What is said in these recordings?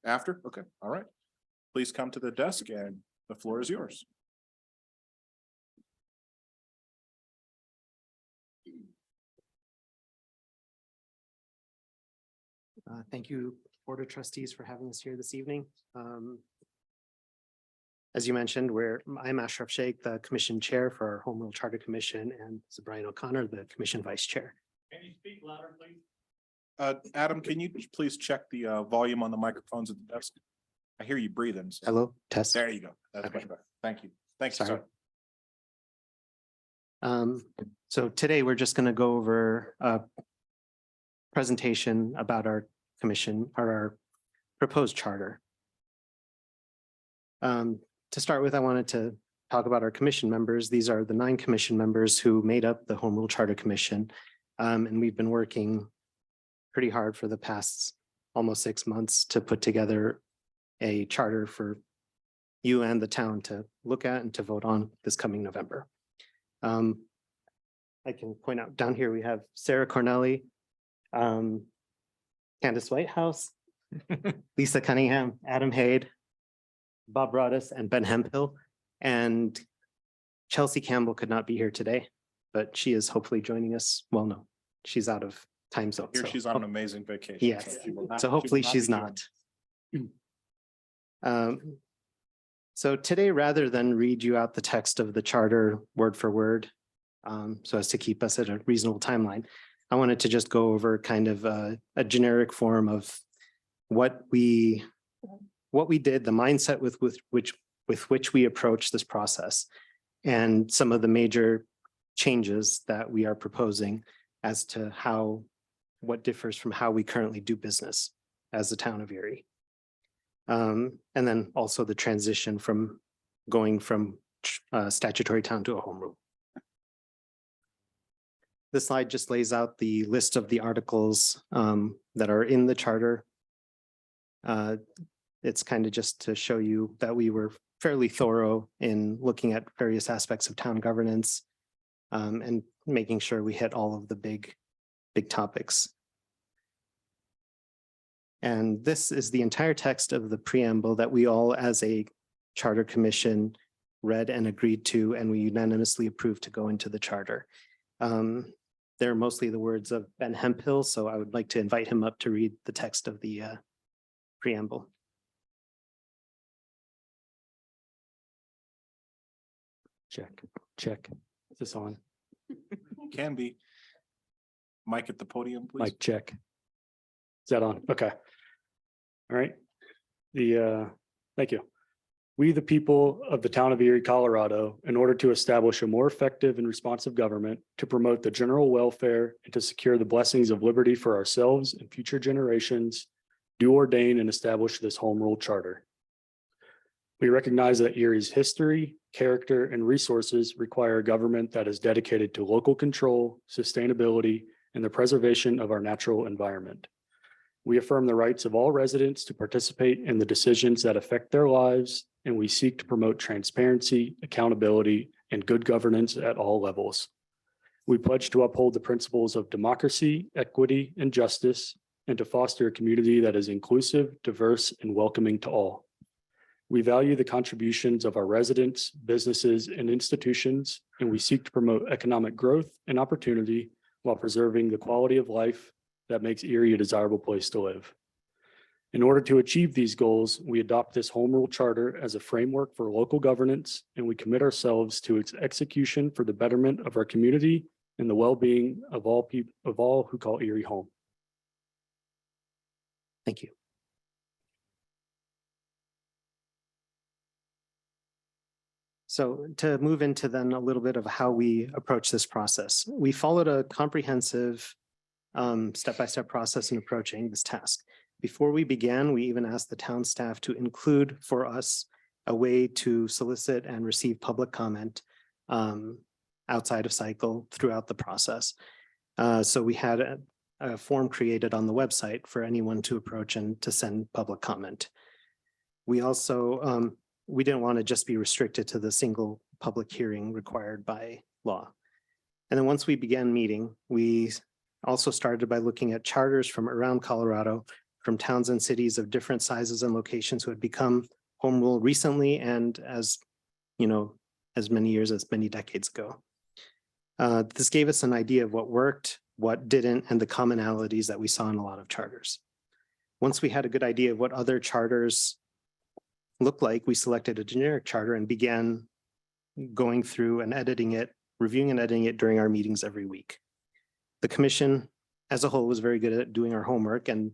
After? Okay, all right. Please come to the desk and the floor is yours. Thank you, Board of Trustees, for having us here this evening. As you mentioned, I'm Ashraf Sheikh, the Commission Chair for our Home Rule Charter Commission, and Brian O'Connor, the Commission Vice Chair. Can you speak louder, please? Adam, can you please check the volume on the microphones at the desk? I hear you breathing. So. Hello, test. There you go. That's Okay. much better. Thank you. Thanks. Sorry. So today we're just going to go over a presentation about our commission or our proposed charter. To start with, I wanted to talk about our commission members. These are the 9 commission members who made up the Home Rule Charter Commission. And we've been working pretty hard for the past almost 6 months to put together a charter for you and the town to look at and to vote on this coming November. I can point out down here, we have Sarah Cornelli, Candace Whitehouse, Lisa Cunningham, Adam Haid, Bob Broaddus, and Ben Hemphill. And Chelsea Campbell could not be here today, but she is hopefully joining us. Well, no, she's out of time zone. Here so she's on an amazing vacation. Yes. So hopefully she's not. So today, rather than read you out the text of the charter word for word, so as to keep us at a reasonable timeline, I wanted to just go over kind of a generic form of what we did, the mindset with which we approach this process, and some of the major changes that we are proposing as to what differs from how we currently do business as the town of Erie. And then also the transition from going from a statutory town to a home rule. This slide just lays out the list of the articles that are in the charter. It's kind of just to show you that we were fairly thorough in looking at various aspects of town governance and making sure we hit all of the big topics. And this is the entire text of the preamble that we all as a charter commission read and agreed to, and we unanimously approved to go into the charter. They're mostly the words of Ben Hemphill, so I would like to invite him up to read the text of the preamble. Check. Is this on? Can be. Mike at the podium, please. Mic check. Is that on? Okay. All right. Thank you. We, the people of the town of Erie, Colorado, in order to establish a more effective and responsive government, to promote the general welfare and to secure the blessings of liberty for ourselves and future generations, do ordain and establish this home rule charter. We recognize that Erie's history, character, and resources require a government that is dedicated to local control, sustainability, and the preservation of our natural environment. We affirm the rights of all residents to participate in the decisions that affect their lives, and we seek to promote transparency, accountability, and good governance at all levels. We pledge to uphold the principles of democracy, equity, and justice, and to foster a community that is inclusive, diverse, and welcoming to all. We value the contributions of our residents, businesses, and institutions, and we seek to promote economic growth and opportunity while preserving the quality of life that makes Erie a desirable place to live. In order to achieve these goals, we adopt this home rule charter as a framework for local governance, and we commit ourselves to its execution for the betterment of our community and the well-being of all people, of all who call Erie home. Thank you. So to move into then a little bit of how we approach this process, we followed a comprehensive step-by-step process in approaching this task. Before we began, we even asked the town staff to include for us a way to solicit and receive public comment outside of cycle throughout the process. So we had a form created on the website for anyone to approach and to send public comment. We also, we didn't want to just be restricted to the single public hearing required by law. And then once we began meeting, we also started by looking at charters from around Colorado from towns and cities of different sizes and locations who had become home rule recently and as, as many years as many decades ago. This gave us an idea of what worked, what didn't, and the commonalities that we saw in a lot of charters. Once we had a good idea of what other charters looked like, we selected a generic charter and began going through and editing it, reviewing and editing it during our meetings every week. The commission as a whole was very good at doing our homework and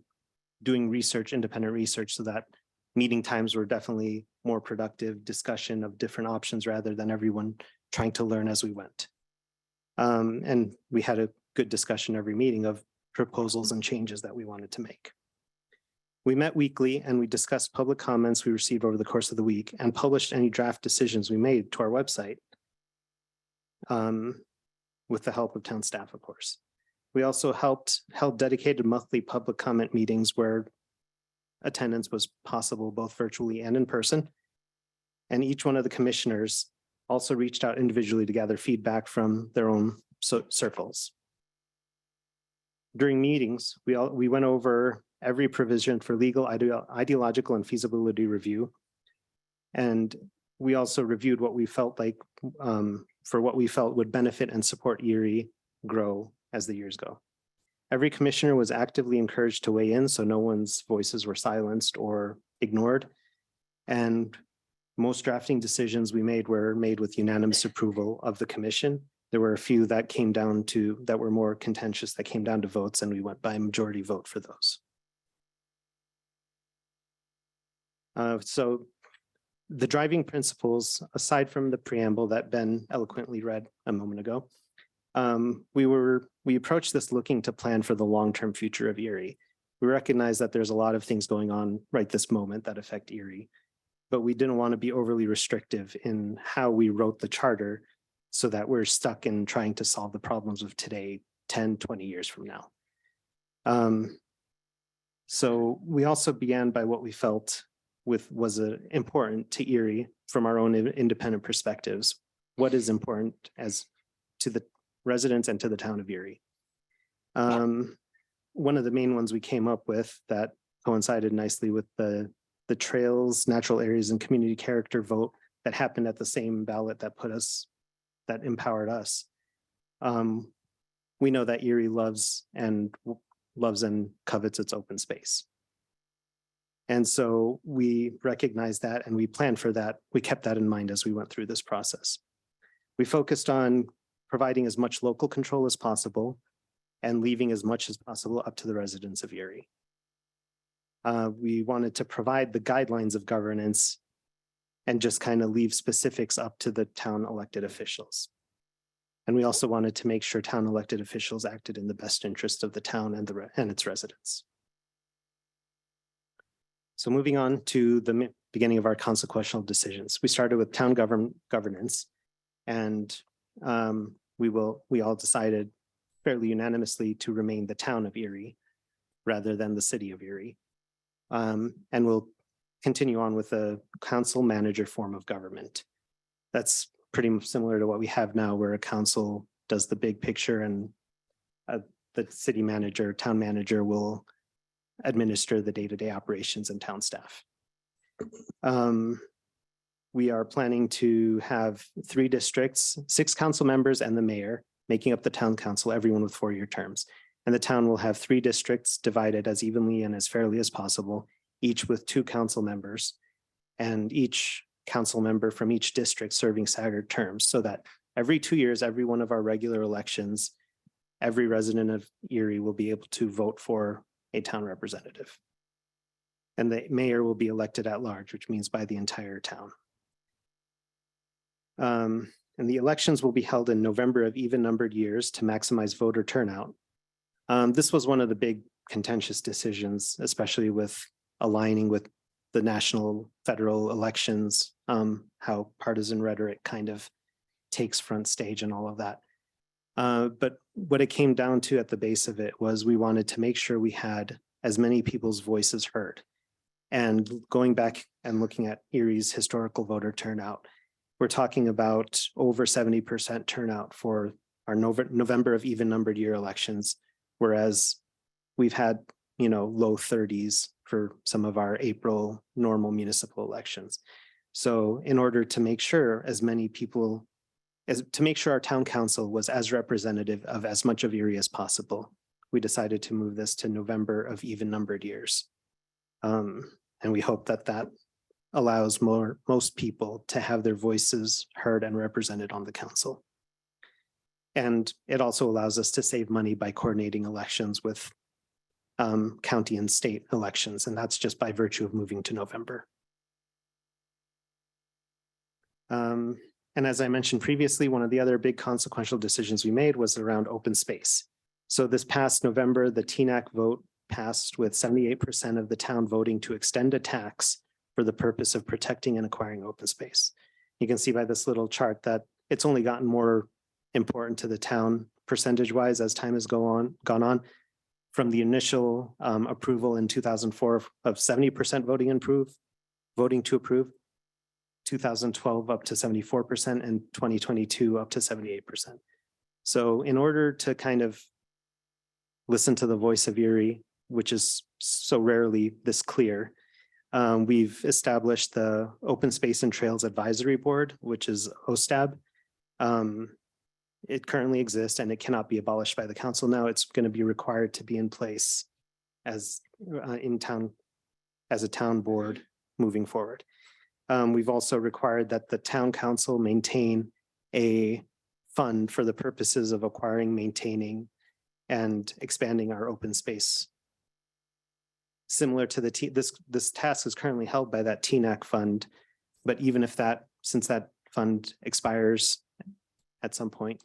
doing research, independent research, so that meeting times were definitely more productive discussion of different options rather than everyone trying to learn as we went. And we had a good discussion every meeting of proposals and changes that we wanted to make. We met weekly and we discussed public comments we received over the course of the week and published any draft decisions we made to our website with the help of town staff, of course. We also held dedicated monthly public comment meetings where attendance was possible both virtually and in person. And each one of the commissioners also reached out individually to gather feedback from their own circles. During meetings, we went over every provision for legal, ideological, and feasibility review. And we also reviewed what we felt like for what we felt would benefit and support Erie grow as the years go. Every commissioner was actively encouraged to weigh in, so no one's voices were silenced or ignored. And most drafting decisions we made were made with unanimous approval of the commission. There were a few that came down to, that were more contentious, that came down to votes, and we went by majority vote for those. So the driving principles, aside from the preamble that Ben eloquently read a moment ago, we approached this looking to plan for the long-term future of Erie. We recognize that there's a lot of things going on right this moment that affect Erie, but we didn't want to be overly restrictive in how we wrote the charter so that we're stuck in trying to solve the problems of today, 10, 20 years from now. So we also began by what we felt was important to Erie from our own independent perspectives. What is important as to the residents and to the town of Erie? One of the main ones we came up with that coincided nicely with the trails, natural areas, and community character vote that happened at the same ballot that empowered us. We know that Erie loves and covets its open space. And so we recognized that and we planned for that. We kept that in mind as we went through this process. We focused on providing as much local control as possible and leaving as much as possible up to the residents of Erie. We wanted to provide the guidelines of governance and just kind of leave specifics up to the town elected officials. And we also wanted to make sure town elected officials acted in the best interest of the town and its residents. So moving on to the beginning of our consequential decisions. We started with town governance, and we all decided fairly unanimously to remain the town of Erie rather than the city of Erie. And we'll continue on with a council manager form of government. That's pretty similar to what we have now, where a council does the big picture and the city manager, town manager will administer the day-to-day operations and town staff. We are planning to have 3 districts, 6 council members and the mayor making up the town council, everyone with 4-year terms. And the town will have 3 districts divided as evenly and as fairly as possible, each with 2 council members, and each council member from each district serving staggered terms, so that every 2 years, every one of our regular elections, every resident of Erie will be able to vote for a town representative. And the mayor will be elected at large, which means by the entire town. And the elections will be held in November of even numbered years to maximize voter turnout. This was one of the big contentious decisions, especially with aligning with the national federal elections, how partisan rhetoric kind of takes front stage and all of that. But what it came down to at the base of it was we wanted to make sure we had as many people's voices heard. And going back and looking at Erie's historical voter turnout, we're talking about over 70% turnout for our November of even numbered year elections, whereas we've had, low 30s for some of our April normal municipal elections. So in order to make sure as many people, to make sure our town council was as representative of as much of Erie as possible, we decided to move this to November of even numbered years. And we hope that that allows most people to have their voices heard and represented on the council. And it also allows us to save money by coordinating elections with county and state elections, and that's just by virtue of moving to November. And as I mentioned previously, one of the other big consequential decisions we made was around open space. So this past November, the TNAC vote passed with 78% of the town voting to extend a tax for the purpose of protecting and acquiring open space. You can see by this little chart that it's only gotten more important to the town percentage-wise as time has gone on. From the initial approval in 2004 of 70% voting to approve, 2012 up to 74%, and 2022 up to 78%. So in order to kind of listen to the voice of Erie, which is so rarely this clear, we've established the Open Space and Trails Advisory Board, which is OSTAB. It currently exists and it cannot be abolished by the council now. It's going to be required to be in place as a town board moving forward. We've also required that the town council maintain a fund for the purposes of acquiring, maintaining, and expanding our open space. Similar to this task is currently held by that TNAC fund, but even if since that fund expires at some point,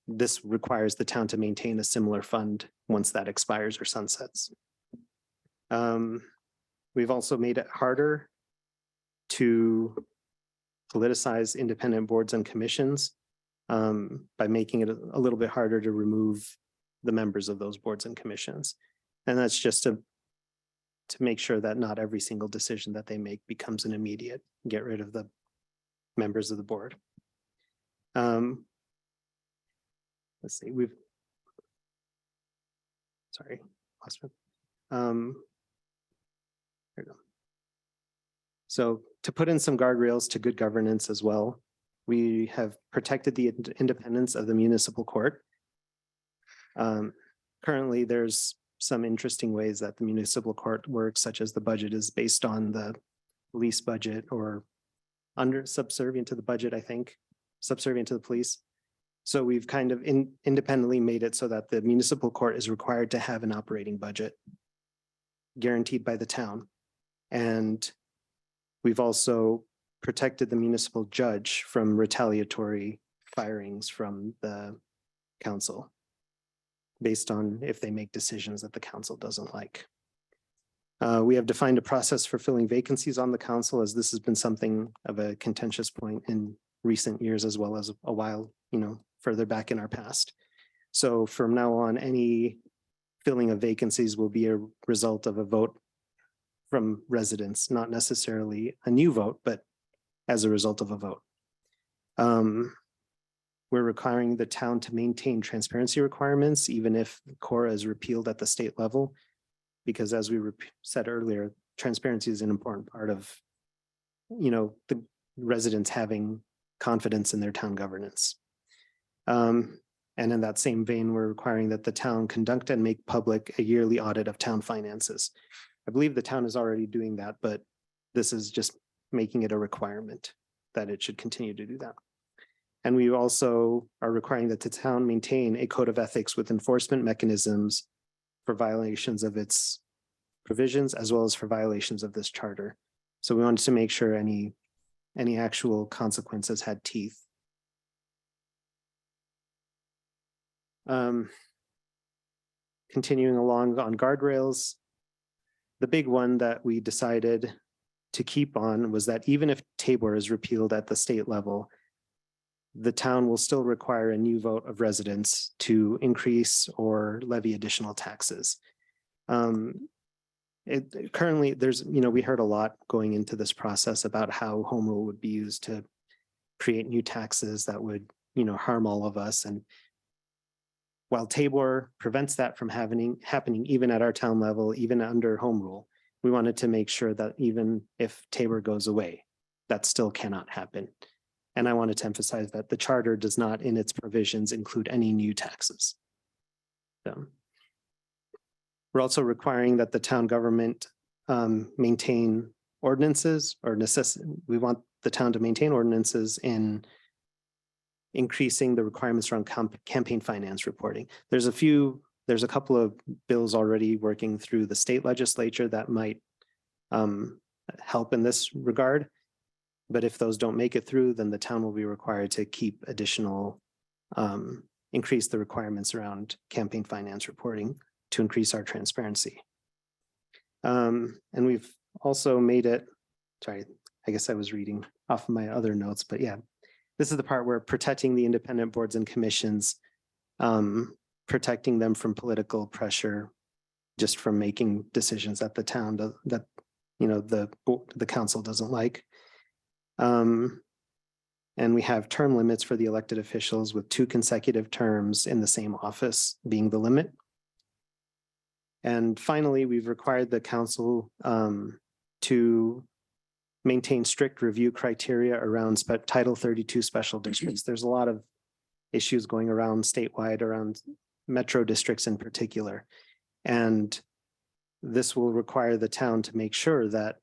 this requires the town to maintain a similar fund once that expires or sunsets. We've also made it harder to politicize independent boards and commissions by making it a little bit harder to remove the members of those boards and commissions. And that's just to make sure that not every single decision that they make becomes an immediate get rid of the members of the board. Let's see, sorry, lost one. There we go. So to put in some guardrails to good governance as well, we have protected the independence of the municipal court. Currently, there's some interesting ways that the municipal court works, such as the budget is based on the police budget or subservient to the budget, I think, subservient to the police. So we've kind of independently made it so that the municipal court is required to have an operating budget guaranteed by the town. And we've also protected the municipal judge from retaliatory firings from the council based on if they make decisions that the council doesn't like. We have defined a process for filling vacancies on the council, as this has been something of a contentious point in recent years, as well as a while, further back in our past. So from now on, any filling of vacancies will be a result of a vote from residents, not necessarily a new vote, but as a result of a vote. We're requiring the town to maintain transparency requirements, even if CORA is repealed at the state level, because as we said earlier, transparency is an important part of, the residents having confidence in their town governance. And in that same vein, we're requiring that the town conduct and make public a yearly audit of town finances. I believe the town is already doing that, but this is just making it a requirement that it should continue to do that. And we also are requiring that the town maintain a code of ethics with enforcement mechanisms for violations of its provisions, as well as for violations of this charter. So we wanted to make sure any actual consequences had teeth. Continuing along on guardrails, the big one that we decided to keep on was that even if Tabor is repealed at the state level, the town will still require a new vote of residents to increase or levy additional taxes. Currently, we heard a lot going into this process about how home rule would be used to create new taxes that would, harm all of us. And while Tabor prevents that from happening even at our town level, even under home rule, we wanted to make sure that even if Tabor goes away, that still cannot happen. And I wanted to emphasize that the charter does not in its provisions include any new taxes. So we're also requiring that the town government maintain ordinances or we want the town to maintain ordinances in increasing the requirements around campaign finance reporting. There's a couple of bills already working through the state legislature that might help in this regard. But if those don't make it through, then the town will be required to keep additional, increase the requirements around campaign finance reporting to increase our transparency. And we've also made it, sorry, I guess I was reading off of my other notes, but yeah, this is the part where protecting the independent boards and commissions, protecting them from political pressure, just from making decisions that the town that the council doesn't like. And we have term limits for the elected officials with 2 consecutive terms in the same office being the limit. And finally, we've required the council to maintain strict review criteria around Title 32 special districts. There's a lot of issues going around statewide, around metro districts in particular. And this will require the town to make sure that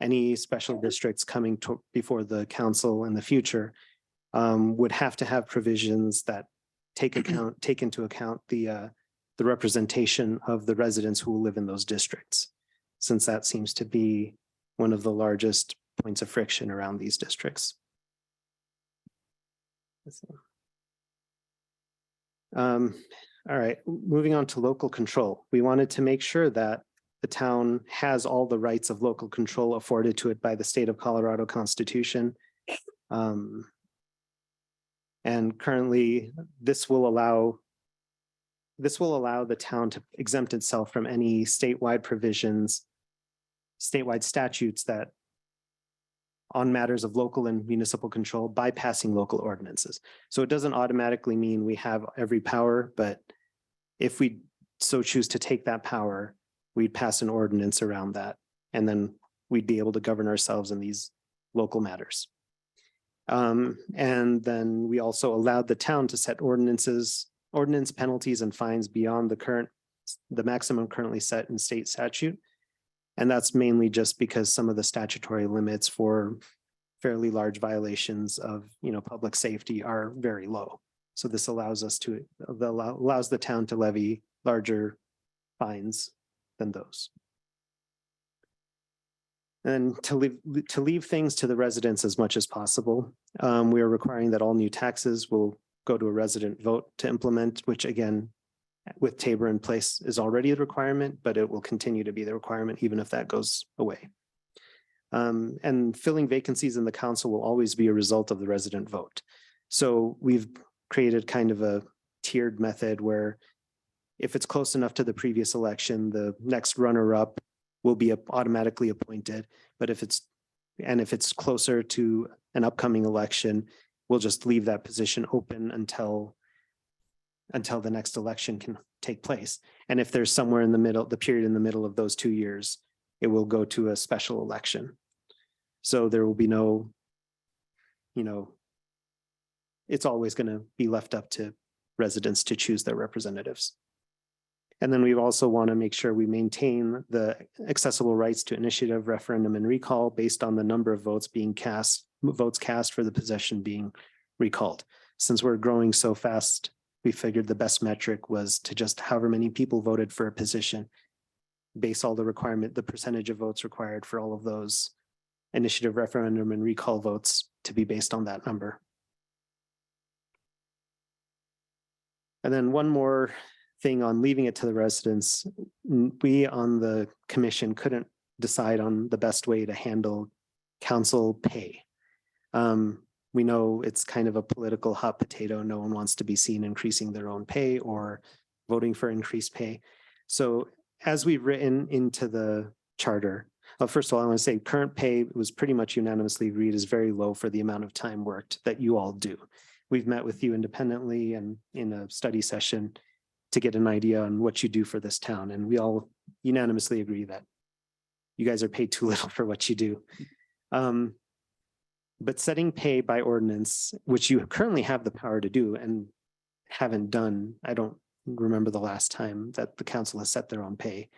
any special districts coming before the council in the future would have to have provisions that take into account the representation of the residents who will live in those districts, since that seems to be one of the largest points of friction around these districts. All right, moving on to local control. We wanted to make sure that the town has all the rights of local control afforded to it by the state of Colorado Constitution. And currently, this will allow the town to exempt itself from any statewide provisions, statewide statutes that on matters of local and municipal control by passing local ordinances. So it doesn't automatically mean we have every power, but if we so choose to take that power, we'd pass an ordinance around that, and then we'd be able to govern ourselves in these local matters. And then we also allowed the town to set ordinance penalties and fines beyond the maximum currently set in state statute. And that's mainly just because some of the statutory limits for fairly large violations of, public safety are very low. So this allows the town to levy larger fines than those. And to leave things to the residents as much as possible, we are requiring that all new taxes will go to a resident vote to implement, which again, with Tabor in place is already a requirement, but it will continue to be the requirement even if that goes away. And filling vacancies in the council will always be a result of the resident vote. So we've created kind of a tiered method where if it's close enough to the previous election, the next runner-up will be automatically appointed. But if it's closer to an upcoming election, we'll just leave that position open until the next election can take place. And if there's somewhere in the middle, the period in the middle of those 2 years, it will go to a special election. So there will be no, it's always going to be left up to residents to choose their representatives. And then we also want to make sure we maintain the accessible rights to initiative, referendum, and recall based on the number of votes cast for the position being recalled. Since we're growing so fast, we figured the best metric was to just however many people voted for a position, base all the percentage of votes required for all of those initiative, referendum, and recall votes to be based on that number. And then one more thing on leaving it to the residents. We on the commission couldn't decide on the best way to handle council pay. We know it's kind of a political hot potato. No one wants to be seen increasing their own pay or voting for increased pay. So as we've written into the charter, first of all, I want to say current pay was pretty much unanimously agreed is very low for the amount of time worked that you all do. We've met with you independently and in a study session, to get an idea on what you do for this town. And we all unanimously agree that you guys are paid too little for what you do. But setting pay by ordinance, which you currently have the power to do and haven't done, I don't remember the last time that the council has set their own pay.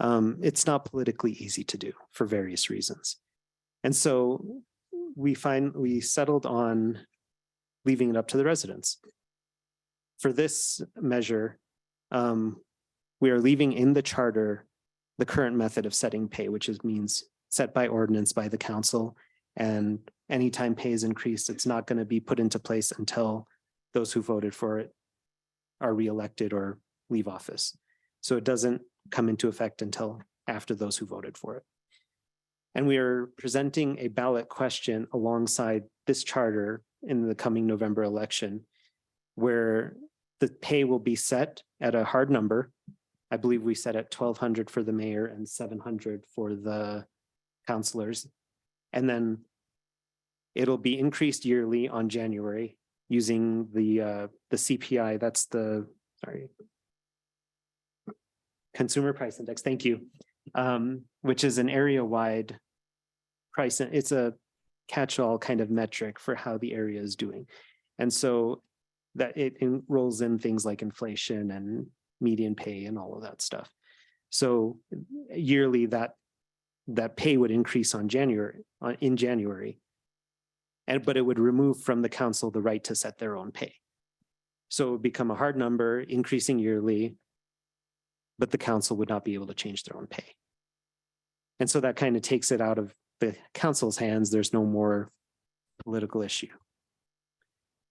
It's not politically easy to do for various reasons. And so we settled on leaving it up to the residents. For this measure, we are leaving in the charter the current method of setting pay, which means set by ordinance by the council. And anytime pay is increased, it's not going to be put into place until those who voted for it are reelected or leave office. So it doesn't come into effect until after those who voted for it. And we are presenting a ballot question alongside this charter in the coming November election, where the pay will be set at a hard number. I believe we set at 1,200 for the mayor and 700 for the councilors. And then it'll be increased yearly on January using the CPI, that's the, Consumer Price Index, thank you, which is an area-wide price. It's a catch-all kind of metric for how the area is doing. And so that it rolls in things like inflation and median pay and all of that stuff. So yearly that pay would increase in January. But it would remove from the council the right to set their own pay. So it would become a hard number, increasing yearly, but the council would not be able to change their own pay. And so that kind of takes it out of the council's hands. There's no more political issue.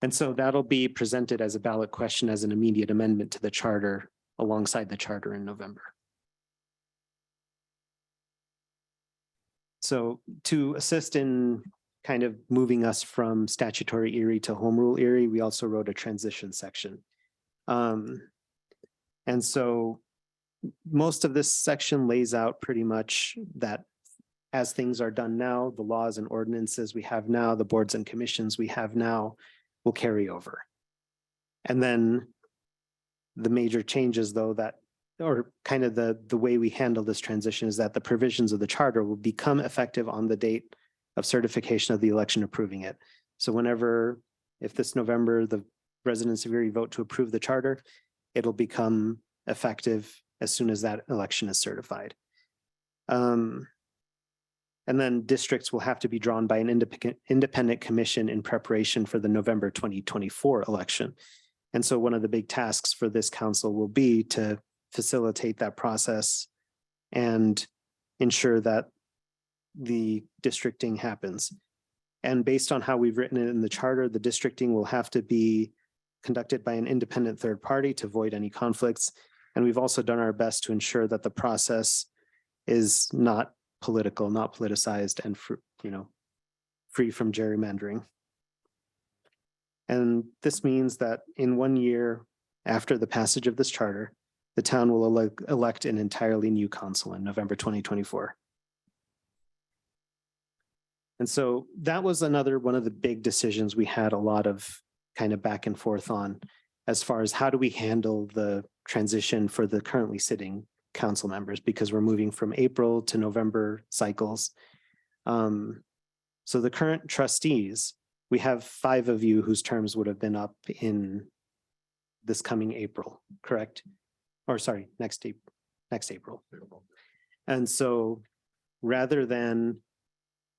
And so that'll be presented as a ballot question as an immediate amendment to the charter alongside the charter in November. So to assist in kind of moving us from statutory Erie to home rule Erie, we also wrote a transition section. And so most of this section lays out pretty much that as things are done now, the laws and ordinances we have now, the boards and commissions we have now will carry over. And then the major changes though that, or kind of the way we handle this transition is that the provisions of the charter will become effective on the date of certification of the election approving it. So whenever, if this November, the residents of Erie vote to approve the charter, it'll become effective as soon as that election is certified. And then districts will have to be drawn by an independent commission in preparation for the November 2024 election. And so one of the big tasks for this council will be to facilitate that process and ensure that the districting happens. And based on how we've written it in the charter, the districting will have to be conducted by an independent third party to avoid any conflicts. And we've also done our best to ensure that the process is not political, not politicized, and free from gerrymandering. And this means that in 1 year after the passage of this charter, the town will elect an entirely new council in November 2024. And so that was another one of the big decisions we had a lot of kind of back and forth on, as far as how do we handle the transition for the currently sitting council members, because we're moving from April to November cycles. So the current trustees, we have 5 of you whose terms would have been up in this coming April, correct? Or sorry, next April. And so rather than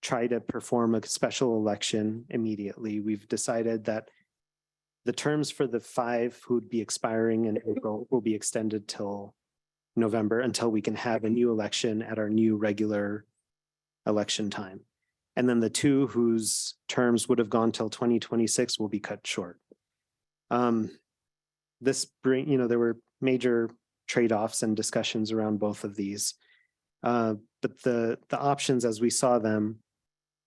try to perform a special election immediately, we've decided that the terms for the 5 who'd be expiring in April will be extended till November until we can have a new election at our new regular election time. And then the 2 whose terms would have gone till 2026 will be cut short. There were major trade-offs and discussions around both of these. But the options as we saw them,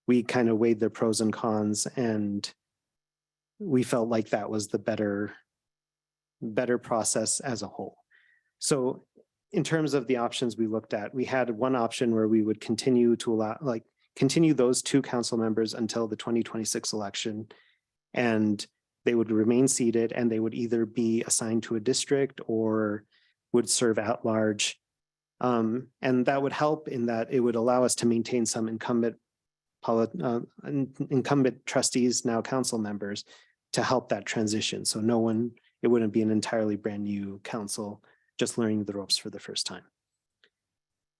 we kind of weighed their pros and cons, and we felt like that was the better process as a whole. So in terms of the options we looked at, we had one option where we would continue those 2 council members until the 2026 election and they would remain seated and they would either be assigned to a district or would serve at large. And that would help in that it would allow us to maintain some incumbent trustees, now council members, to help that transition. So it wouldn't be an entirely brand new council just learning the ropes for the first time.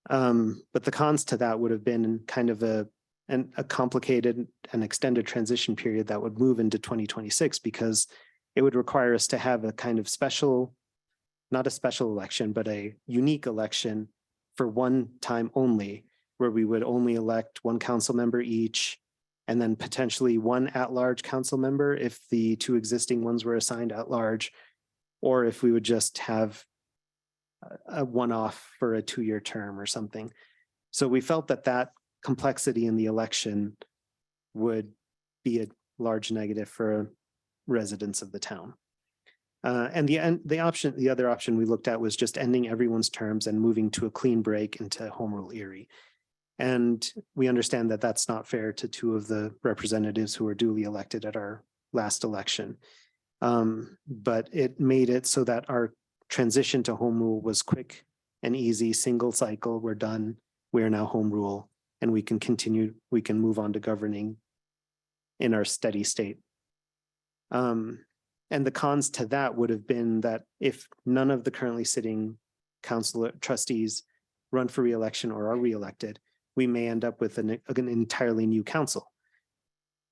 But the cons to that would have been kind of a complicated and extended transition period that would move into 2026, because it would require us to have a kind of special, not a special election, but a unique election for one time only, where we would only elect one council member each, and then potentially one at-large council member if the two existing ones were assigned at large, or if we would just have a one-off for a 2-year term or something. So we felt that complexity in the election would be a large negative for residents of the town. And the other option we looked at was just ending everyone's terms and moving to a clean break into Home Rule Erie. And we understand that that's not fair to 2 of the representatives who were duly elected at our last election. But it made it so that our transition to Home Rule was quick and easy, single cycle, we're done, we are now Home Rule, and we can move on to governing in our steady state. And the cons to that would have been that if none of the currently sitting council trustees run for re-election or are re-elected, we may end up with an entirely new council,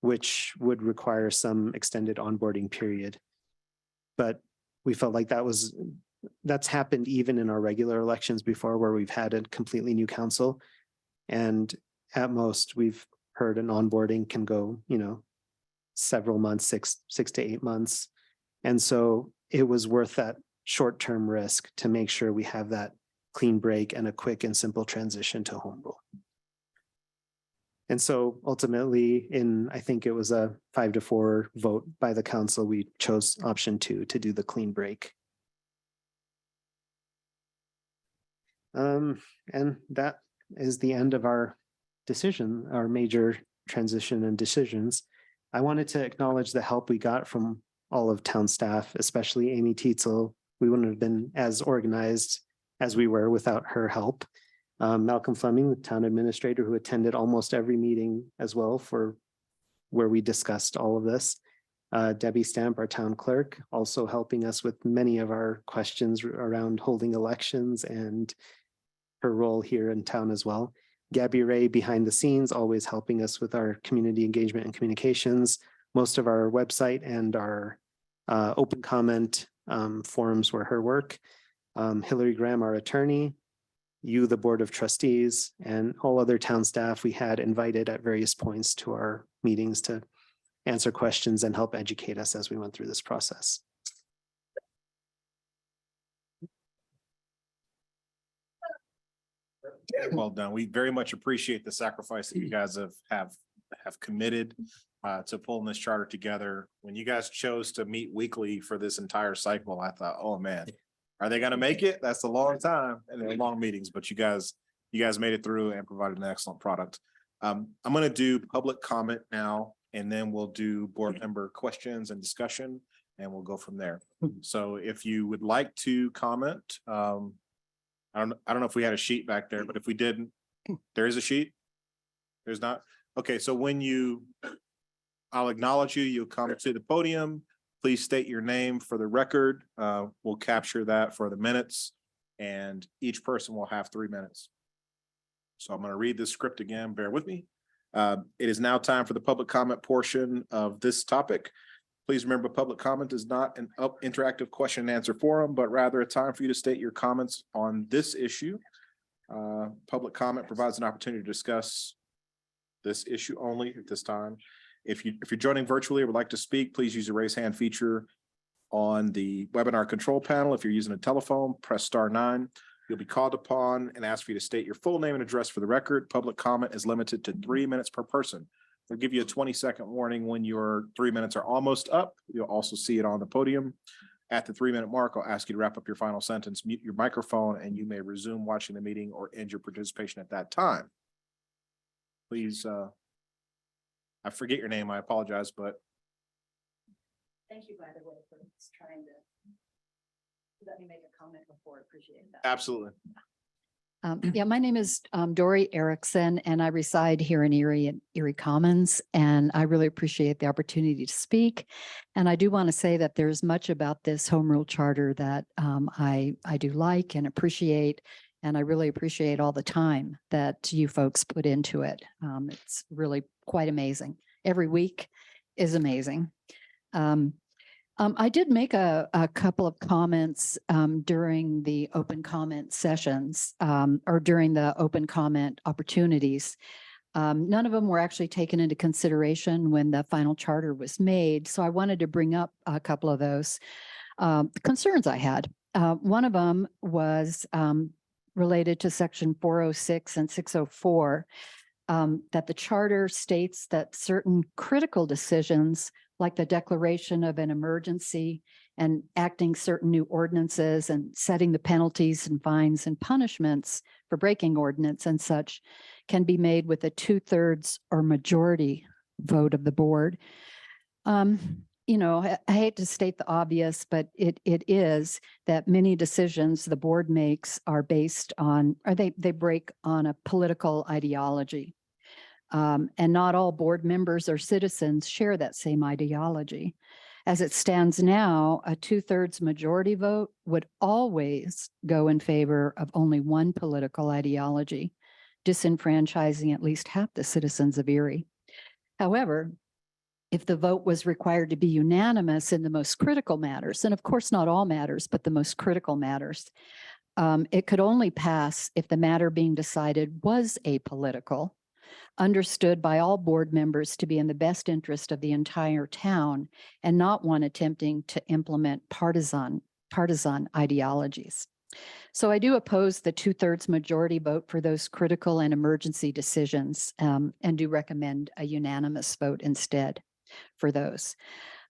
which would require some extended onboarding period. But we felt like that's happened even in our regular elections before, where we've had a completely new council. And at most, we've heard an onboarding can go, several months, 6 to 8 months. And so it was worth that short-term risk to make sure we have that clean break and a quick and simple transition to Home Rule. And so ultimately, I think it was a 5-4 vote by the council, we chose option 2 to do the clean break. And that is the end of our decision, our major transition and decisions. I wanted to acknowledge the help we got from all of town staff, especially Amy Tietzel. We wouldn't have been as organized as we were without her help. Malcolm Fleming, the town administrator, who attended almost every meeting as well for where we discussed all of this. Debbie Stamp, our town clerk, also helping us with many of our questions around holding elections and her role here in town as well. Gabby Ray behind the scenes, always helping us with our community engagement and communications. Most of our website and our open comment forums were her work. Hillary Graham, our attorney, you, the Board of Trustees, and all other town staff we had invited at various points to our meetings to answer questions and help educate us as we went through this process. Well done. We very much appreciate the sacrifice that you guys have committed to pulling this charter together. When you guys chose to meet weekly for this entire cycle, I thought, oh man, are they going to make it? That's a long time, and they're long meetings, but you guys made it through and provided an excellent product. I'm going to do public comment now, and then we'll do board member questions and discussion, and we'll go from there. So if you would like to comment, I don't know if we had a sheet back there, but if we didn't, there is a sheet. There's not. Okay. So I'll acknowledge you. You'll come to the podium. Please state your name for the record. We'll capture that for the minutes, and each person will have 3 minutes. So I'm going to read this script again. Bear with me. It is now time for the public comment portion of this topic. Please remember, public comment is not an interactive question and answer forum, but rather a time for you to state your comments on this issue. Public comment provides an opportunity to discuss this issue only at this time. If you're joining virtually or would like to speak, please use the raise hand feature on the webinar control panel. If you're using a telephone, press *9. You'll be called upon and asked for you to state your full name and address for the record. Public comment is limited to 3 minutes per person. We'll give you a 20-second warning when your 3 minutes are almost up. You'll also see it on the podium. At the 3-minute mark, I'll ask you to wrap up your final sentence, mute your microphone, and you may resume watching the meeting or end your participation at that time. Please, I forget your name, I apologize, but Thank you, by the way, for trying to let me make a comment before. Appreciate that. Absolutely. Yeah, my name is Dory Erickson, and I reside here in Erie Commons, and I really appreciate the opportunity to speak. And I do want to say that there's much about this home rule charter that I do like and appreciate, and I really appreciate all the time that you folks put into it. It's really quite amazing. Every week is amazing. I did make a couple of comments during the open comment sessions or during the open comment opportunities. None of them were actually taken into consideration when the final charter was made. So I wanted to bring up a couple of those concerns I had. One of them was related to section 406 and 604, that the charter states that certain critical decisions like the declaration of an emergency and acting certain new ordinances and setting the penalties and fines and punishments for breaking ordinance and such can be made with a 2/3 or majority vote of the board. You know, I hate to state the obvious, but it is that many decisions the board makes are based on, or they break on a political ideology. And not all board members or citizens share that same ideology. As it stands now, a 2/3 majority vote would always go in favor of only one political ideology, disenfranchising at least half the citizens of Erie. However, if the vote was required to be unanimous in the most critical matters, and of course not all matters, but the most critical matters, it could only pass if the matter being decided was apolitical, understood by all board members to be in the best interest of the entire town and not one attempting to implement partisan ideologies. So I do oppose the 2/3 majority vote for those critical and emergency decisions and do recommend a unanimous vote instead for those.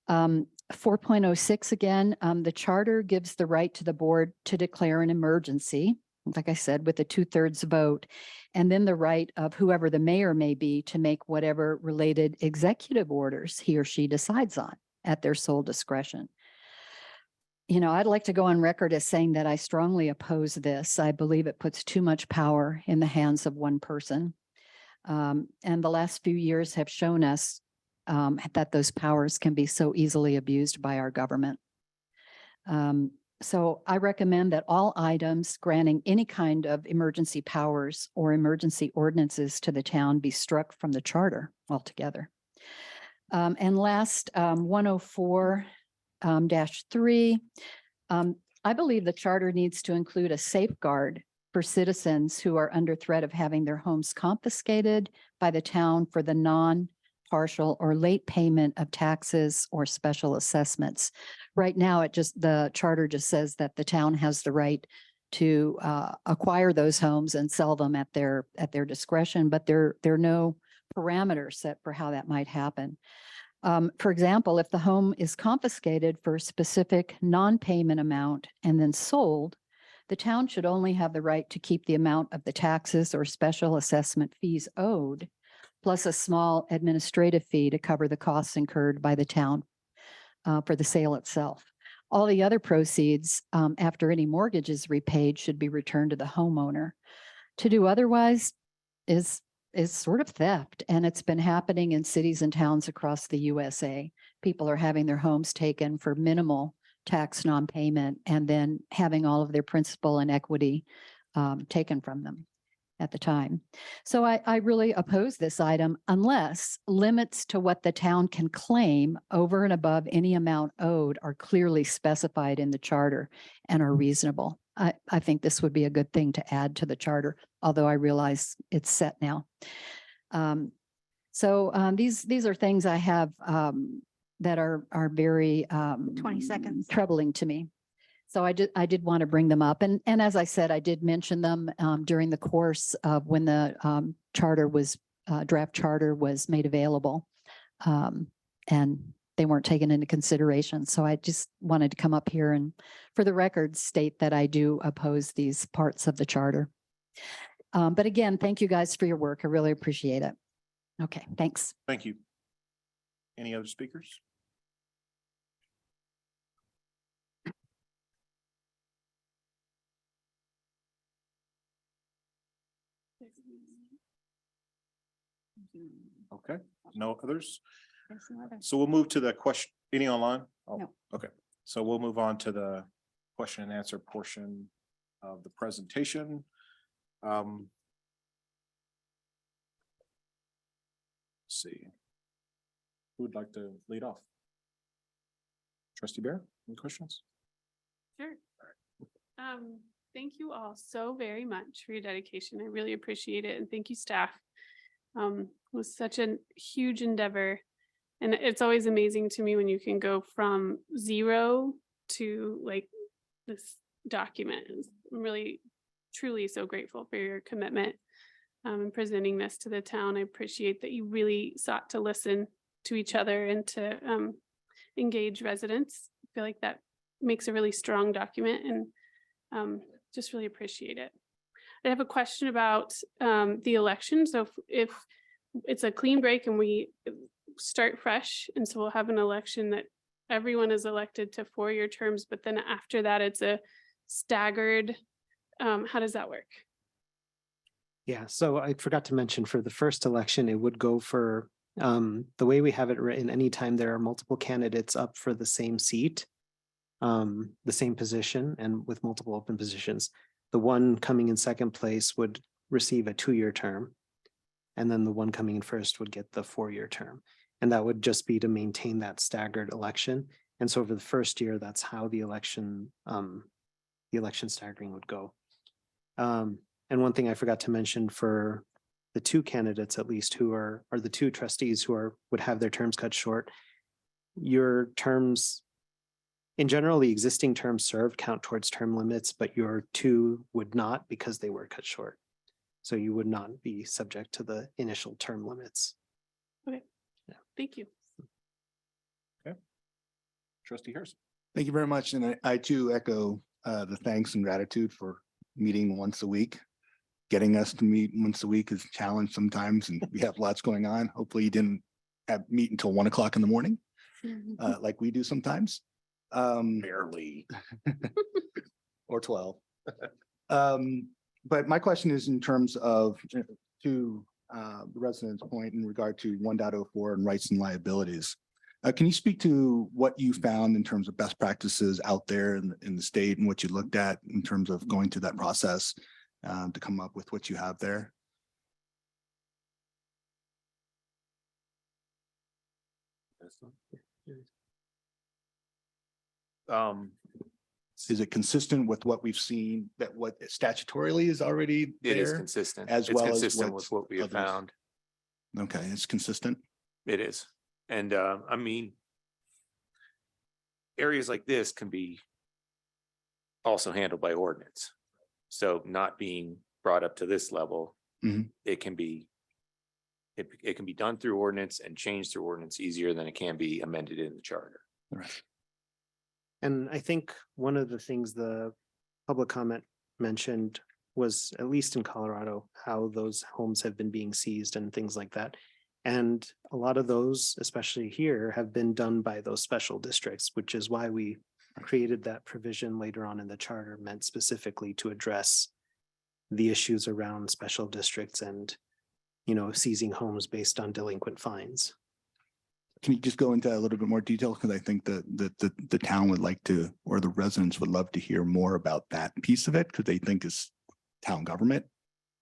4.06 again, the charter gives the right to the board to declare an emergency, like I said, with a 2/3 vote, and then the right of whoever the mayor may be to make whatever related executive orders he or she decides on at their sole discretion. You know, I'd like to go on record as saying that I strongly oppose this. I believe it puts too much power in the hands of one person. And the last few years have shown us that those powers can be so easily abused by our government. So I recommend that all items granting any kind of emergency powers or emergency ordinances to the town be struck from the charter altogether. And last, 104-3, I believe the charter needs to include a safeguard for citizens who are under threat of having their homes confiscated by the town for the non-partial or late payment of taxes or special assessments. Right now, the charter just says that the town has the right to acquire those homes and sell them at their discretion, but there are no parameters set for how that might happen. For example, if the home is confiscated for a specific non-payment amount and then sold, the town should only have the right to keep the amount of the taxes or special assessment fees owed, plus a small administrative fee to cover the costs incurred by the town for the sale itself. All the other proceeds after any mortgage is repaid should be returned to the homeowner. To do otherwise is sort of theft, and it's been happening in cities and towns across the USA. People are having their homes taken for minimal tax non-payment and then having all of their principal and equity taken from them at the time. So I really oppose this item unless limits to what the town can claim over and above any amount owed are clearly specified in the charter and are reasonable. I think this would be a good thing to add to the charter, although I realize it's set now. These are things I have that are very 20 seconds. troubling to me. So I did want to bring them up. And as I said, I did mention them during the course of when the draft charter was made available. And they weren't taken into consideration. So I just wanted to come up here and for the record state that I do oppose these parts of the charter. But again, thank you guys for your work. I really appreciate it. Okay, thanks. Thank you. Any other speakers? Okay, no others? There's no other. So we'll move to the question, any online? Oh, No. okay, so we'll move on to the question and answer portion of the presentation. Let's see. Who would like to lead off? Trustee Bear, any questions? Sure. Thank you all so very much for your dedication. I really appreciate it. And thank you, staff. It was such a huge endeavor. And it's always amazing to me when you can go from zero to like this document. I'm really, truly so grateful for your commitment in presenting this to the town. I appreciate that you really sought to listen to each other and to engage residents. I feel like that makes a really strong document and just really appreciate it. I have a question about the election. So if it's a clean break and we start fresh, and so we'll have an election that everyone is elected to 4-year terms, but then after that, it's a staggered, how does that work? Yeah, so I forgot to mention for the first election, it would go for the way we have it written, anytime there are multiple candidates up for the same seat, the same position and with multiple open positions, the one coming in second place would receive a 2-year term. And then the one coming in first would get the 4-year term. And that would just be to maintain that staggered election. And so over the first year, that's how the election staggering would go. And one thing I forgot to mention for the 2 candidates, at least, who are the 2 trustees who would have their terms cut short, your terms, in general, the existing terms served count towards term limits, but your 2 would not because they were cut short. So you would not be subject to the initial term limits. Thank you. Trustee Harrison. Thank you very much. And I too echo the thanks and gratitude for meeting once a week. Getting us to meet once a week is a challenge sometimes, and we have lots going on. Hopefully you didn't meet until 1 o'clock in the morning, like we do sometimes. Barely. Or 12. But my question is in terms of to the resident's point in regard to 1.04 and rights and liabilities. Can you speak to what you found in terms of best practices out there in the state and what you looked at in terms of going through that process to come up with what you have there? Is it consistent with what we've seen that what statutorily is already It is there? consistent. as It's well as consistent what's with what we have others? found. Okay, it's consistent. It is. And I mean, areas like this can be also handled by ordinance. So not being brought up to this level, Mhm. it can be done through ordinance and changed through ordinance easier than it can be amended in the charter. Right. And I think one of the things the public comment mentioned was, at least in Colorado, how those homes have been being seized and things like that. And a lot of those, especially here, have been done by those special districts, which is why we created that provision later on in the charter, meant specifically to address the issues around special districts and, seizing homes based on delinquent fines. Can you just go into a little bit more detail? Because I think that the town would like to, or the residents would love to hear more about that piece of it, because they think it's town government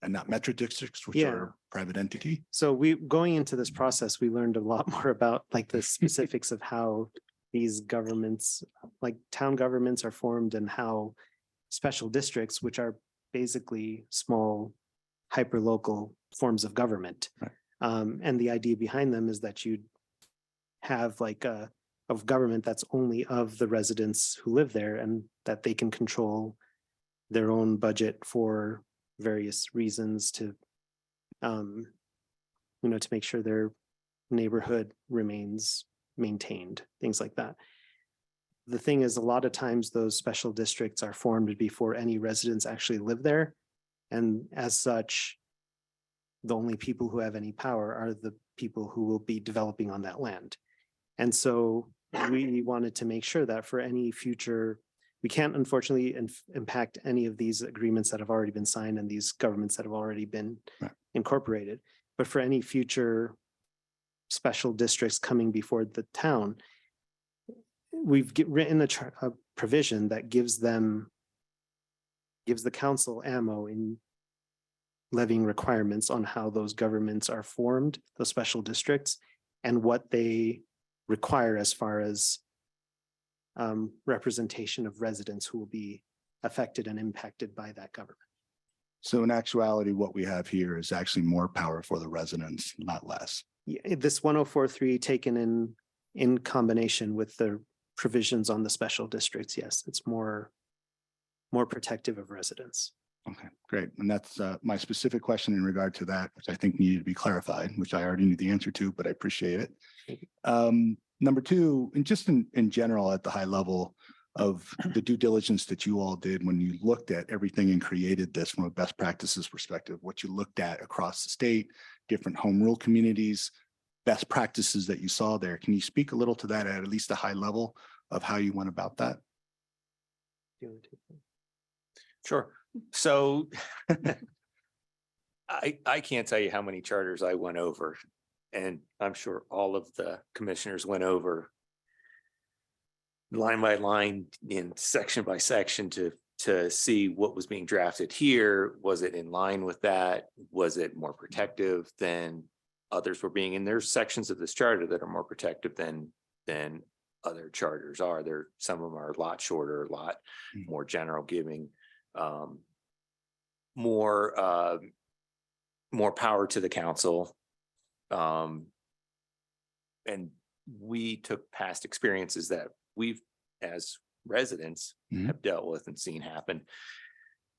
and not metro districts, which Yeah. are private entity. So going into this process, we learned a lot more about like the specifics of how these governments, like town governments, are formed, and how special districts, which are basically small hyperlocal forms of government. Right. And the idea behind them is that you'd have like of government that's only of the residents who live there, and that they can control their own budget for various reasons to make sure their neighborhood remains maintained, things like that. The thing is, a lot of times those special districts are formed before any residents actually live there. And as such, the only people who have any power are the people who will be developing on that land. And so we wanted to make sure that for any future, we can't unfortunately impact any of these agreements that have already been signed and these governments that have already been Right. incorporated. But for any future special districts coming before the town, we've written a provision that gives the council ammo in levying requirements on how those governments are formed, those special districts, and what they require as far as representation of residents who will be affected and impacted by that government. So in actuality, what we have here is actually more power for the residents, not less. Yeah, this 104.3 taken in combination with the provisions on the special districts, yes, it's more protective of residents. Okay, great. And that's my specific question in regard to that, which I think needed to be clarified, which I already knew the answer to, but I appreciate it. Number two, and just in general at the high level of the due diligence that you all did when you looked at everything and created this from a best practices perspective, what you looked at across the state, different home rule communities, best practices that you saw there. Can you speak a little to that at least a high level of how you went about that? Sure. So I can't tell you how many charters I went over, and I'm sure all of the commissioners went over line by line in section by section to see what was being drafted here. Was it in line with that? Was it more protective than others were being? And there's sections of this charter that are more protective than other charters are. Some of them are a lot shorter, a lot more general, giving more power to the council. And we took past experiences that we've, as residents, have dealt with and seen happen,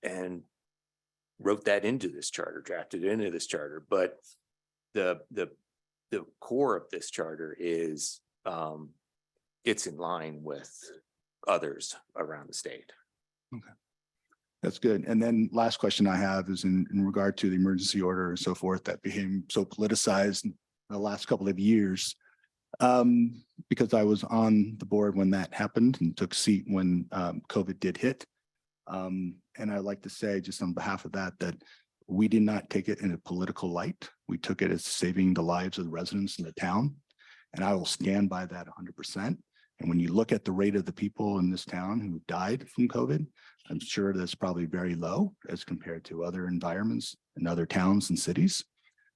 and wrote that into this charter, drafted it into this charter. But the core of this charter is it's in line with others around the state. Okay. That's good. And then last question I have is in regard to the emergency order and so forth that became so politicized in the last couple of years. Because I was on the board when that happened and took seat when COVID did hit. And I'd like to say just on behalf of that we did not take it in a political light. We took it as saving the lives of the residents in the town. And I will stand by that 100%. And when you look at the rate of the people in this town who died from COVID, I'm sure that's probably very low as compared to other environments in other towns and cities.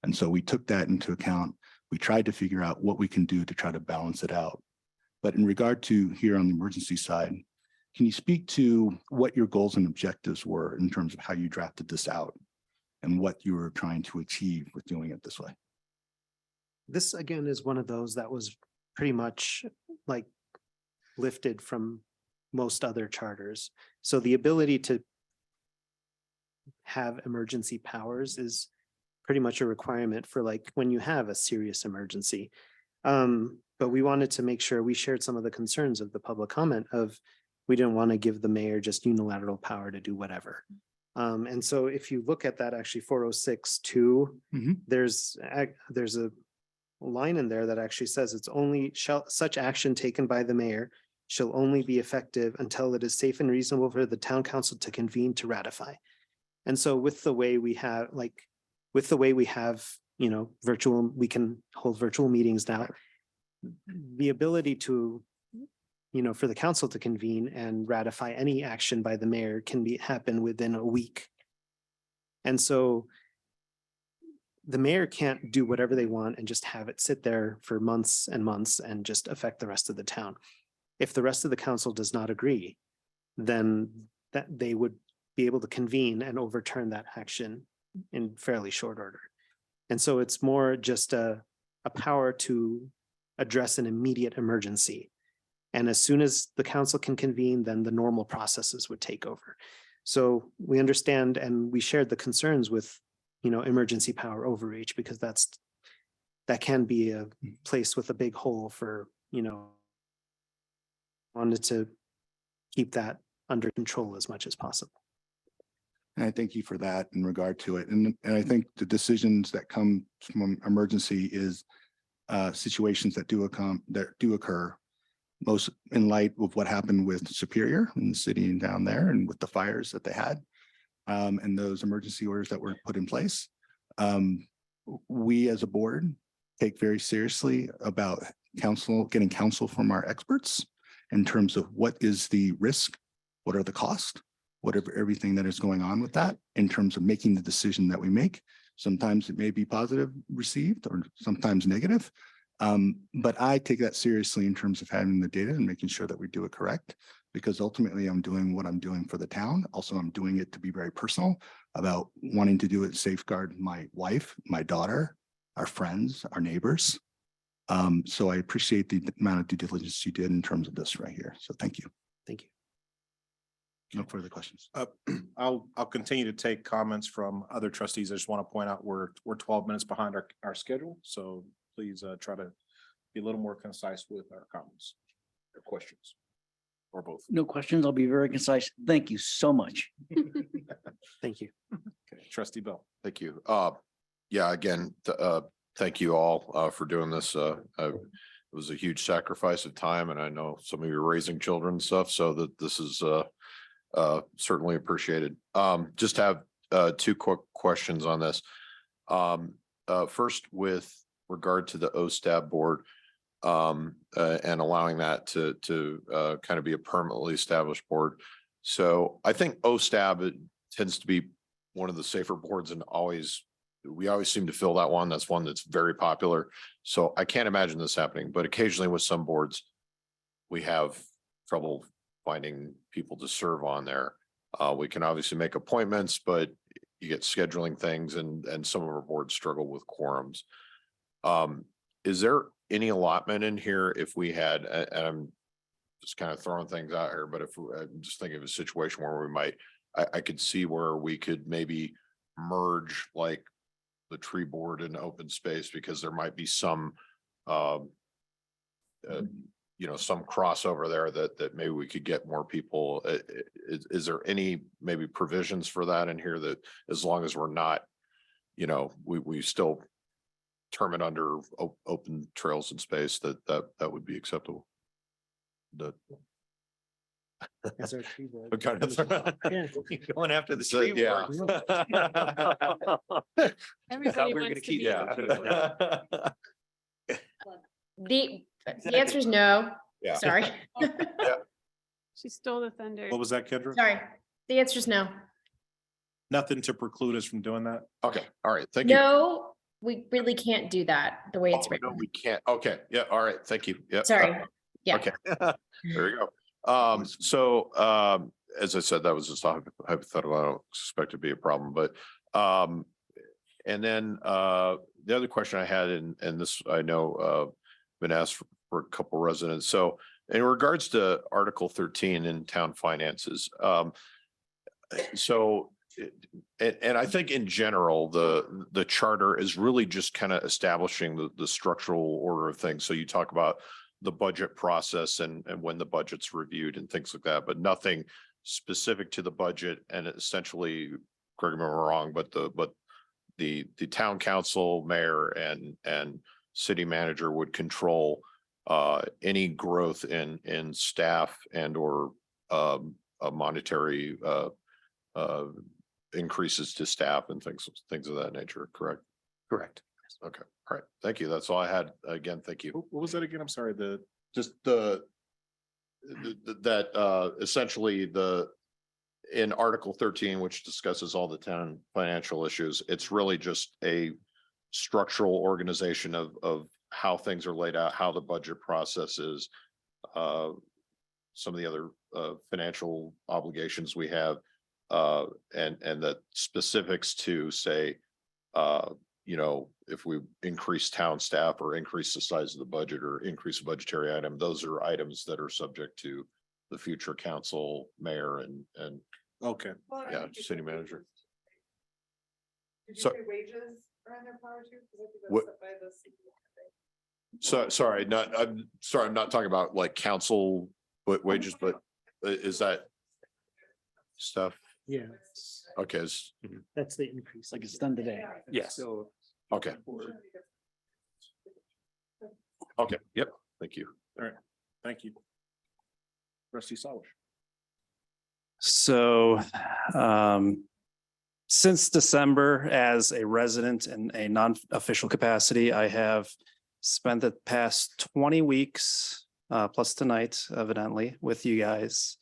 And so we took that into account. We tried to figure out what we can do to try to balance it out. But in regard to here on the emergency side, can you speak to what your goals and objectives were in terms of how you drafted this out and what you were trying to achieve with doing it this way? This again is one of those that was pretty much like lifted from most other charters. So the ability to have emergency powers is pretty much a requirement for like when you have a serious emergency. But we wanted to make sure we shared some of the concerns of the public comment of we didn't want to give the mayor just unilateral power to do whatever. And so if you look at that actually 406(2), there's a line in there that actually says it's only such action taken by the mayor shall only be effective until it is safe and reasonable for the town council to convene to ratify. And so with the way we have virtual, we can hold virtual meetings now. The ability to, for the council to convene and ratify any action by the mayor can happen within a week. And so the mayor can't do whatever they want and just have it sit there for months and months and just affect the rest of the town. If the rest of the council does not agree, then that they would be able to convene and overturn that action in fairly short order. And so it's more just a power to address an immediate emergency. And as soon as the council can convene, then the normal processes would take over. So we understand and we shared the concerns with, emergency power overreach, because that can be a place with a big hole for, wanted to keep that under control as much as possible. And I thank you for that in regard to it. And I think the decisions that come from emergency is situations that do occur, most in light of what happened with Superior in the city and down there and with the fires that they had and those emergency orders that were put in place. we as a board take very seriously about getting counsel from our experts in terms of what is the risk, what are the costs, whatever, everything that is going on with that in terms of making the decision that we make. Sometimes it may be positive received or sometimes negative. But I take that seriously in terms of having the data and making sure that we do it correct, because ultimately I'm doing what I'm doing for the town. Also, I'm doing it to be very personal about wanting to do it, safeguard my wife, my daughter, our friends, our neighbors. So I appreciate the amount of due diligence you did in terms of this right here. So thank you. Thank you. No further questions. I'll continue to take comments from other trustees. I just want to point out we're 12 minutes behind our schedule. So please try to be a little more concise with our comments or questions or both. No questions. I'll be very concise. Thank you so much. Thank you. Okay, Trustee Bell. Thank you. Yeah, again, thank you all for doing this. It was a huge sacrifice of time, and I know some of you are raising children and stuff, so that this is certainly appreciated. Just have two quick questions on this. First, with regard to the OSTAB board and allowing that to kind of be a permanently established board. So I think OSTAB tends to be one of the safer boards, and we always seem to fill that one. That's one that's very popular. So I can't imagine this happening, but occasionally with some boards, we have trouble finding people to serve on there. We can obviously make appointments, but you get scheduling things, and some of our boards struggle with quorums. Is there any allotment in here if we had, and I'm just kind of throwing things out here, but I'm just thinking of a situation where we might, I could see where we could maybe merge like the tree board and open space, because there might be some, some crossover there that maybe we could get more people. Is there any maybe provisions for that in here, that as long as we're not, we still term it under open trails and space, that would be acceptable? As our tree board. Going after the So, tree yeah. board. Everybody we're wants gonna to keep be. that. The answer is no. Yeah. Sorry. She stole the thunder. What was that, Kendra? Sorry. The answer is no. Nothing to preclude us from doing that? Okay, all right, thank you. No, we really can't do that the way it's Oh, no, written. we can't. Okay, yeah, all right, thank you. Yeah. Sorry. Yeah. Okay, there you go. As I said, that was just a hypothetical. I don't expect it to be a problem, but and then the other question I had, and this I know been asked for a couple residents. So in regards to Article 13 in town finances, and I think in general, the charter is really just kind of establishing the structural order of things. So you talk about the budget process and when the budget's reviewed and things like that, but nothing specific to the budget. And essentially, correct me if I'm wrong, but the town council, mayor, and city manager would control any growth in staff and or monetary increases to staff and things of that nature. Correct? Correct. Okay. All right. Thank you. That's all I had. Again, thank you. What was that again? I'm sorry. Essentially in Article 13, which discusses all the town financial issues, it's really just a structural organization of how things are laid out, how the budget process is, some of the other financial obligations we have, and the specifics to say, if we increase town staff or increase the size of the budget or increase a budgetary item, those are items that are subject to the future council, mayor, and Okay. yeah, city manager. Did you So- say wages are in their power too? 'Cause I think that's What- set by the city, I think. So, I'm not talking about like council wages, but is that stuff? Yeah, Okay, that's the increase. Like it's done today. Yes. okay, okay, yep, thank you. Thank you. Trustee Salish. So Since December, as a resident in a non-official capacity, I have spent the past 20 weeks, plus tonight evidently, with you guys.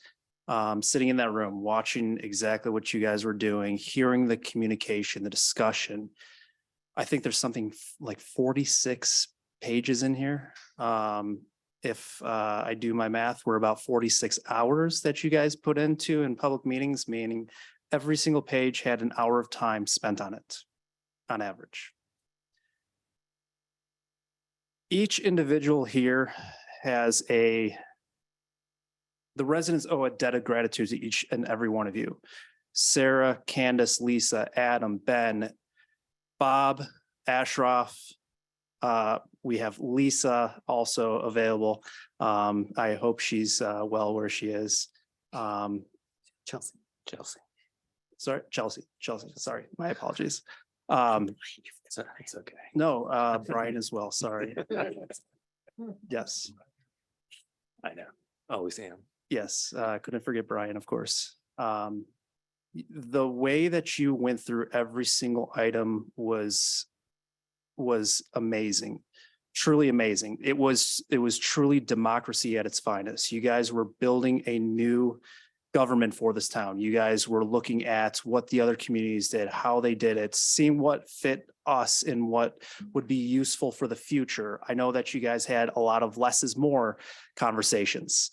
Sitting in that room, watching exactly what you guys were doing, hearing the communication, the discussion. I think there's something like 46 pages in here. If I do my math, we're about 46 hours that you guys put into in public meetings, meaning every single page had an hour of time spent on it, on average. Each individual here has the residents owe a debt of gratitude to each and every one of you. Sarah, Candace, Lisa, Adam, Ben, Bob, Ashraf. We have Lisa also available. I hope she's well where she is. Chelsea. Chelsea, sorry, my apologies. It's okay. No, Brian as well, sorry. Yes, I know. Always am. yes, couldn't forget Brian, of course. The way that you went through every single item was amazing, truly amazing. It was truly democracy at its finest. You guys were building a new government for this town. You guys were looking at what the other communities did, how they did it, seeing what fit us and what would be useful for the future. I know that you guys had a lot of less is more conversations.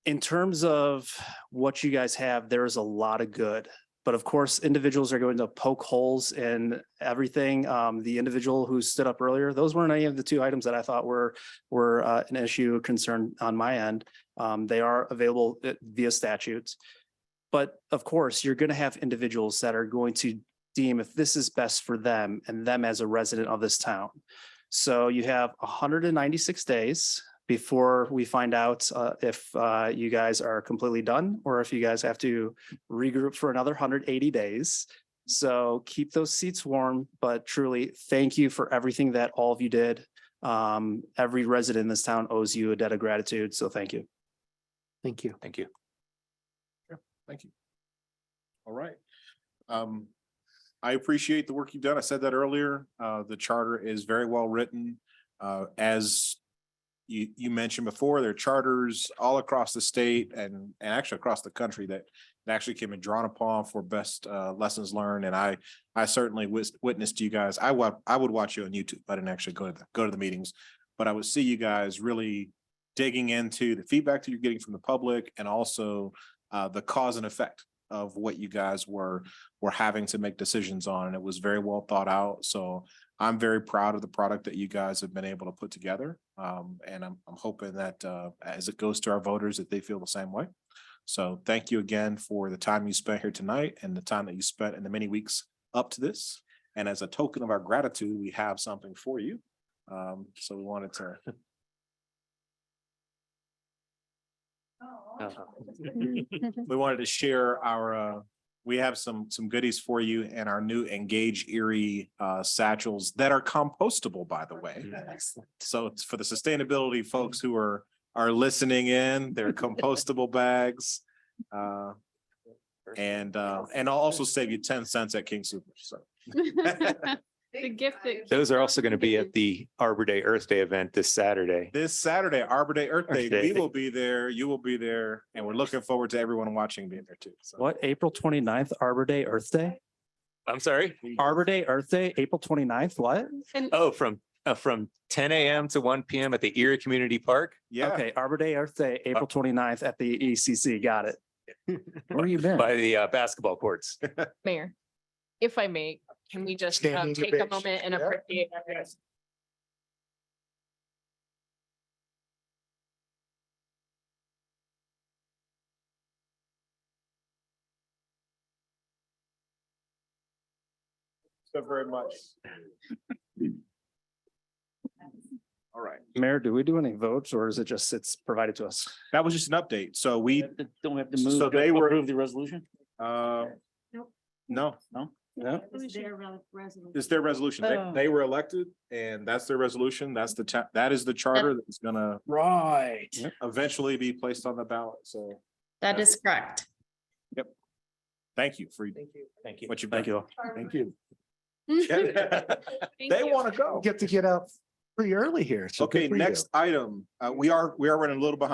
In terms of what you guys have, there is a lot of good. But of course, individuals are going to poke holes in everything. The individual who stood up earlier, those weren't any of the two items that I thought were an issue, concern on my end. They are available via statutes. But of course, you're going to have individuals that are going to deem if this is best for them and them as a resident of this town. So you have 196 days before we find out if you guys are completely done or if you guys have to regroup for another 180 days. So keep those seats warm, but truly thank you for everything that all of you did. Every resident in this town owes you a debt of gratitude. So thank you. Thank you. Thank you. Thank you. All right. I appreciate the work you've done. I said that earlier. The charter is very well written. As you mentioned before, there are charters all across the state and actually across the country that actually can be drawn upon for best lessons learned. And I certainly witnessed you guys. I would watch you on YouTube. I didn't actually go to the meetings, but I would see you guys really digging into the feedback that you're getting from the public and also the cause and effect of what you guys were having to make decisions on. And it was very well thought out. So I'm very proud of the product that you guys have been able to put together. And I'm hoping that as it goes to our voters, that they feel the same way. So thank you again for the time you spent here tonight and the time that you spent in the many weeks up to this. And as a token of our gratitude, we have something for you. So we wanted to. We wanted to share our we have some goodies for you and our new Engage Erie satchels that are compostable, by the way. So it's for the sustainability folks who are listening in, they're compostable bags. And I'll also save you 10 cents at King Super. So The gift that. Those are also going to be at the Arbor Day Earth Day event this Saturday. this Saturday, Arbor Day, Earth Day, Earth Day. we will be there, you will be there, and we're looking forward to everyone watching being there too. So What, April 29th, Arbor Day, Earth Day? I'm sorry. Arbor Day, Earth Day, April 29th, what? And Oh, from 10 a.m. to 1 p.m. at the Erie Community Park. yeah. Okay, Arbor Day, Earth Day, April 29th at the ECC, got it. Where you been? By the basketball courts. Mayor, if I may, can we just Standing take a ovation. moment and Yeah. appreciate that? Yes. So very much. All right, Mayor, do we do any votes or is it just, it's provided to us? that was just an update. So we, Don't have to So move, they were- approve the resolution? no, No? it's their resolution. They, Oh. they were elected and that's their resolution. That's that is the charter that's gonna Right. eventually be placed on the ballot. So That is correct. Thank you for Thank you. what you've Thank done. you. Thank you. Thank They you. want to go. Get to get out pretty early here. So good Okay, for you. next item. We are running a little behind.